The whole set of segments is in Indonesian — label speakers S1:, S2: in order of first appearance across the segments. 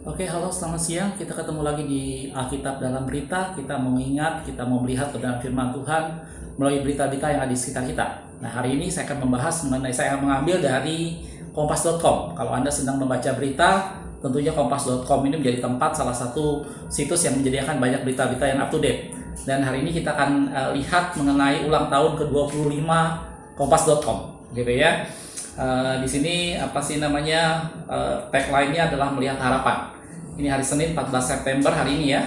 S1: Oke, halo, selamat siang. Kita ketemu lagi di Alkitab dalam berita. Kita mau ingat, kita mau melihat kebenaran firman Tuhan melalui berita-berita yang ada di sekitar kita. Nah, hari ini saya akan membahas mengenai, saya akan mengambil dari kompas.com. Kalau Anda sedang membaca berita, tentunya kompas.com ini menjadi tempat salah satu situs yang menyediakan banyak berita-berita yang up to date. Dan hari ini kita akan lihat mengenai ulang tahun ke-25 kompas.com, gitu ya. Di sini tagline-nya adalah melihat harapan. Ini hari Senin 14 September hari ini ya,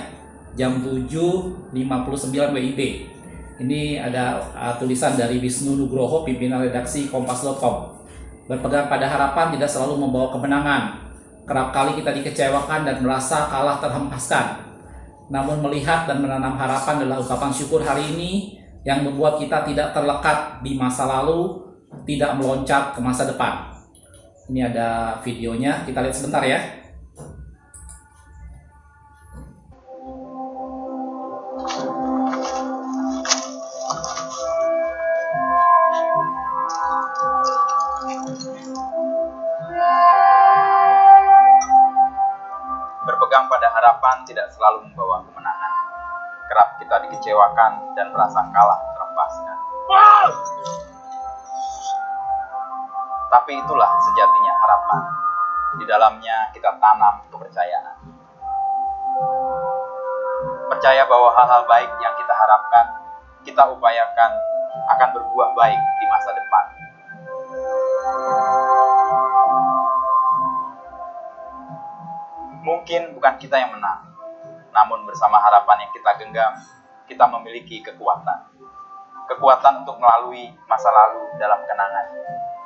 S1: jam 7.59 WIB. Ini ada tulisan dari Wisnu Nugroho, pimpinan redaksi kompas.com. Berpegang pada harapan tidak selalu membawa kemenangan. Kerap kali kita dikecewakan dan merasa kalah terhempaskan. Namun melihat dan menanam harapan adalah ungkapan syukur hari ini yang membuat kita tidak terlekat di masa lalu, tidak meloncat ke masa depan. Ini ada videonya, kita lihat sebentar ya.
S2: Berpegang pada harapan tidak selalu membawa kemenangan. Kerap kita dikecewakan dan merasa kalah terhempaskan. Tapi itulah sejatinya harapan. Di dalamnya kita tanam kepercayaan. Percaya bahwa hal-hal baik yang kita harapkan, kita upayakan akan berbuah baik di masa depan. Mungkin bukan kita yang menang, namun bersama harapan yang kita genggam, kita memiliki kekuatan. Kekuatan untuk melalui masa lalu dalam kenangan.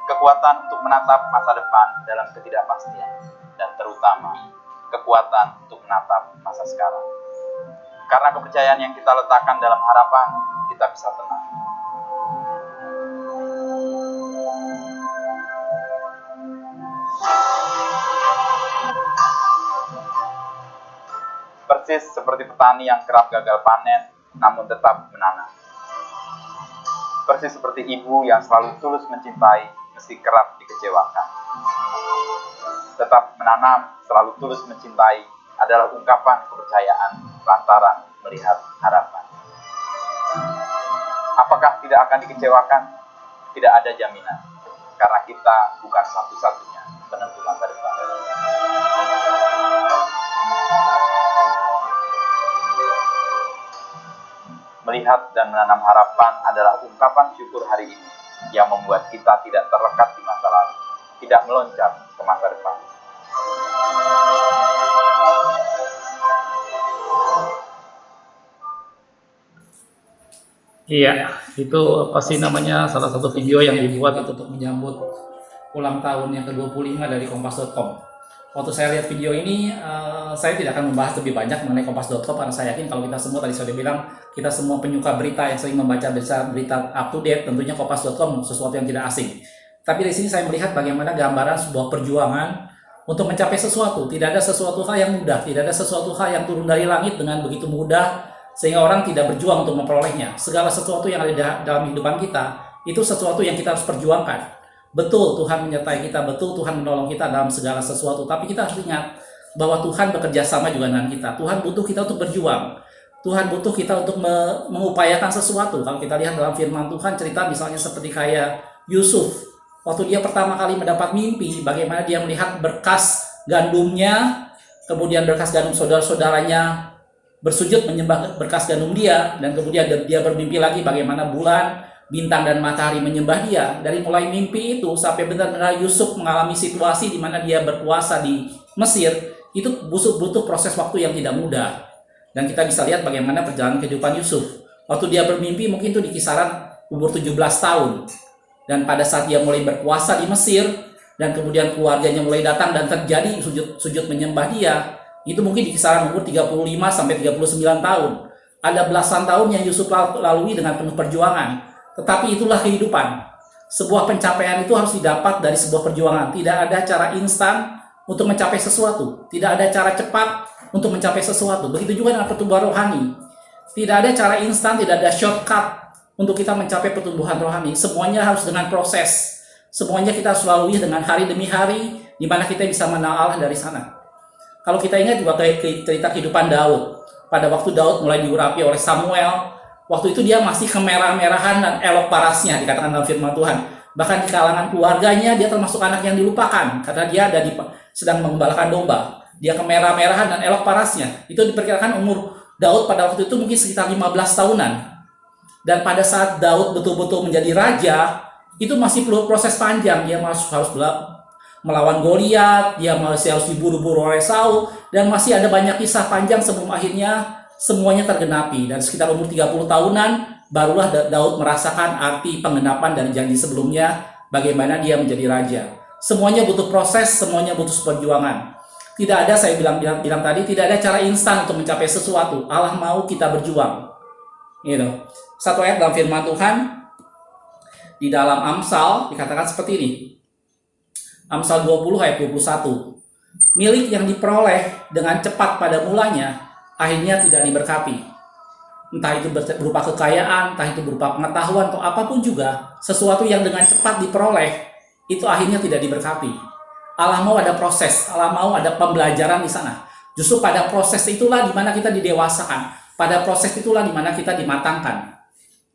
S2: Kekuatan untuk menatap masa depan dalam ketidakpastian. Dan terutama, kekuatan untuk menatap masa sekarang. Karena kepercayaan yang kita letakkan dalam harapan, kita bisa tenang. Persis seperti petani yang kerap gagal panen, namun tetap menanam. Persis seperti ibu yang selalu tulus mencintai, meski kerap dikecewakan. Tetap menanam, selalu tulus mencintai, adalah ungkapan kepercayaan lantaran melihat harapan. Apakah tidak akan dikecewakan? Tidak ada jaminan, karena kita bukan satu-satunya penentu masa depan. Melihat dan menanam harapan adalah ungkapan syukur hari ini yang membuat kita tidak terlekat di masa lalu, tidak meloncat ke masa depan.
S1: Iya, itu salah satu video yang dibuat itu untuk menyambut ulang tahun yang ke-25 dari kompas.com. Waktu saya lihat video ini, saya tidak akan membahas lebih banyak mengenai kompas.com karena saya yakin kalau kita semua, tadi sudah bilang, kita semua penyuka berita yang sering membaca berita up to date, tentunya kompas.com sesuatu yang tidak asing. Tapi di sini saya melihat bagaimana gambaran sebuah perjuangan untuk mencapai sesuatu. Tidak ada sesuatu hal yang mudah, tidak ada sesuatu hal yang turun dari langit dengan begitu mudah sehingga orang tidak berjuang untuk memperolehnya. Segala sesuatu yang ada dalam kehidupan kita itu sesuatu yang kita harus perjuangkan. Betul Tuhan menyertai kita, betul Tuhan menolong kita dalam segala sesuatu, tapi kita harus ingat bahwa Tuhan bekerja sama juga dengan kita. Tuhan butuh kita untuk berjuang. Tuhan butuh kita untuk mengupayakan sesuatu. Kalau kita lihat dalam firman Tuhan, cerita misalnya seperti kayak Yusuf. Waktu dia pertama kali mendapat mimpi, bagaimana dia melihat berkas gandumnya, kemudian berkas gandum saudara-saudaranya bersujud menyembah berkas gandum dia, dan kemudian dia bermimpi lagi bagaimana bulan, bintang dan matahari menyembah dia. Dari mulai mimpi itu sampai benar-benar Yusuf mengalami situasi di mana dia berkuasa di Mesir, itu butuh proses waktu yang tidak mudah. Dan kita bisa lihat bagaimana perjalanan kehidupan Yusuf. Waktu dia bermimpi mungkin itu di kisaran umur 17 tahun. Dan pada saat dia mulai berkuasa di Mesir, dan kemudian keluarganya mulai datang dan terjadi sujud menyembah dia, itu mungkin di kisaran umur 35 sampai 39 tahun. Ada belasan tahun yang Yusuf lalui dengan penuh perjuangan. Tetapi itulah kehidupan. Sebuah pencapaian itu harus didapat dari sebuah perjuangan. Tidak ada cara instan untuk mencapai sesuatu. Tidak ada cara cepat untuk mencapai sesuatu. Begitu juga dengan pertumbuhan rohani. Tidak ada cara instan, tidak ada shortcut untuk kita mencapai pertumbuhan rohani. Semuanya harus dengan proses. Semuanya kita harus lalui dengan hari demi hari, di mana kita bisa mengenal Allah dari sana. Kalau kita ingat juga cerita kehidupan Daud. Pada waktu Daud mulai diurapi oleh Samuel, waktu itu dia masih kemerah-merahan dan elok parasnya, dikatakan dalam firman Tuhan. Bahkan di kalangan keluarganya dia termasuk anak yang dilupakan karena dia sedang mengembalakan domba. Dia kemerah-merahan dan elok parasnya. Itu diperkirakan umur Daud pada waktu itu mungkin sekitar 15 tahunan. Dan pada saat Daud betul-betul menjadi raja, itu masih perlu proses panjang. Dia harus melawan Goliat, dia masih harus diburu-buru oleh Saul, dan masih ada banyak kisah panjang sebelum akhirnya semuanya tergenapi. Dan sekitar umur 30 tahunan, barulah Daud merasakan arti penggenapan dari janji sebelumnya, bagaimana dia menjadi raja. Semuanya butuh proses, semuanya butuh perjuangan. Tidak ada, saya bilang tadi, tidak ada cara instan untuk mencapai sesuatu. Allah mau kita berjuang. Gitu. Satu ayat dalam firman Tuhan, di dalam Amsal, dikatakan seperti ini. Amsal 20 ayat 21. Milik yang diperoleh dengan cepat pada mulanya, akhirnya tidak diberkati. Entah itu berupa kekayaan, entah itu berupa pengetahuan, atau apapun juga, sesuatu yang dengan cepat diperoleh, itu akhirnya tidak diberkati. Allah mau ada proses, Allah mau ada pembelajaran di sana. Justru pada proses itulah di mana kita didewasakan. Pada proses itulah di mana kita dimatangkan.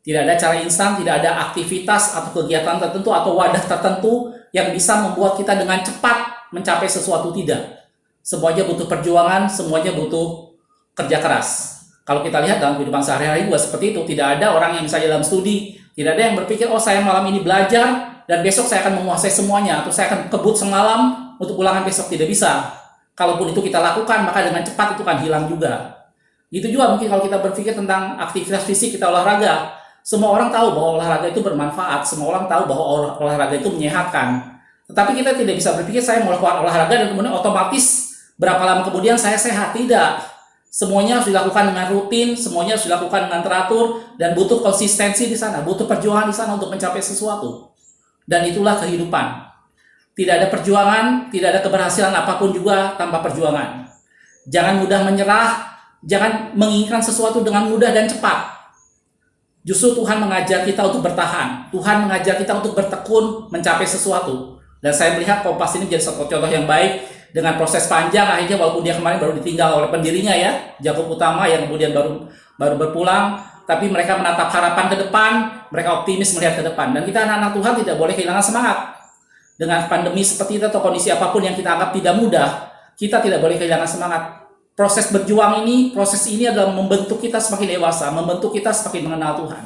S1: Tidak ada cara instan, tidak ada aktivitas atau kegiatan tertentu atau wadah tertentu yang bisa membuat kita dengan cepat mencapai sesuatu, tidak. Semuanya butuh perjuangan, semuanya butuh kerja keras. Kalau kita lihat dalam kehidupan sehari-hari juga seperti itu. Tidak ada orang yang misalnya dalam studi, tidak ada yang berpikir, oh saya malam ini belajar dan besok saya akan menguasai semuanya, atau saya akan kebut semalam untuk ulangan besok. Tidak bisa. Kalaupun itu kita lakukan, maka dengan cepat itu akan hilang juga. Itu juga mungkin kalau kita berpikir tentang aktivitas fisik, kita olahraga. Semua orang tahu bahwa olahraga itu bermanfaat. Semua orang tahu bahwa olahraga itu menyehatkan. Tetapi kita tidak bisa berpikir saya mau melakukan olahraga dan kemudian otomatis berapa lama kemudian saya sehat. Tidak. Semuanya harus dilakukan dengan rutin, semuanya harus dilakukan dengan teratur, dan butuh konsistensi di sana, butuh perjuangan di sana untuk mencapai sesuatu. Dan itulah kehidupan. Tidak ada perjuangan, tidak ada keberhasilan apapun juga tanpa perjuangan. Jangan mudah menyerah, jangan menginginkan sesuatu dengan mudah dan cepat. Justru Tuhan mengajar kita untuk bertahan. Tuhan mengajar kita untuk bertekun mencapai sesuatu. Dan saya melihat Kompas ini menjadi satu contoh yang baik dengan proses panjang. Akhirnya walaupun dia kemarin baru ditinggal oleh pendirinya ya, Jakub Utama yang kemudian baru berpulang, tapi mereka menatap harapan ke depan, mereka optimis melihat ke depan. Dan kita anak-anak Tuhan tidak boleh kehilangan semangat. Dengan pandemi seperti itu atau kondisi apapun yang kita anggap tidak mudah, kita tidak boleh kehilangan semangat. Proses berjuang ini, proses ini adalah membentuk kita semakin dewasa, membentuk kita semakin mengenal Tuhan.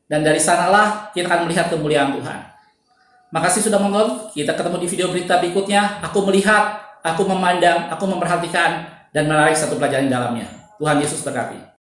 S1: Dan dari sanalah kita akan melihat kemuliaan Tuhan. Makasih sudah menonton, kita ketemu di video berita berikutnya. Aku melihat, aku memandang, aku memperhatikan, dan menarik satu pelajaran di dalamnya. Tuhan Yesus berkati.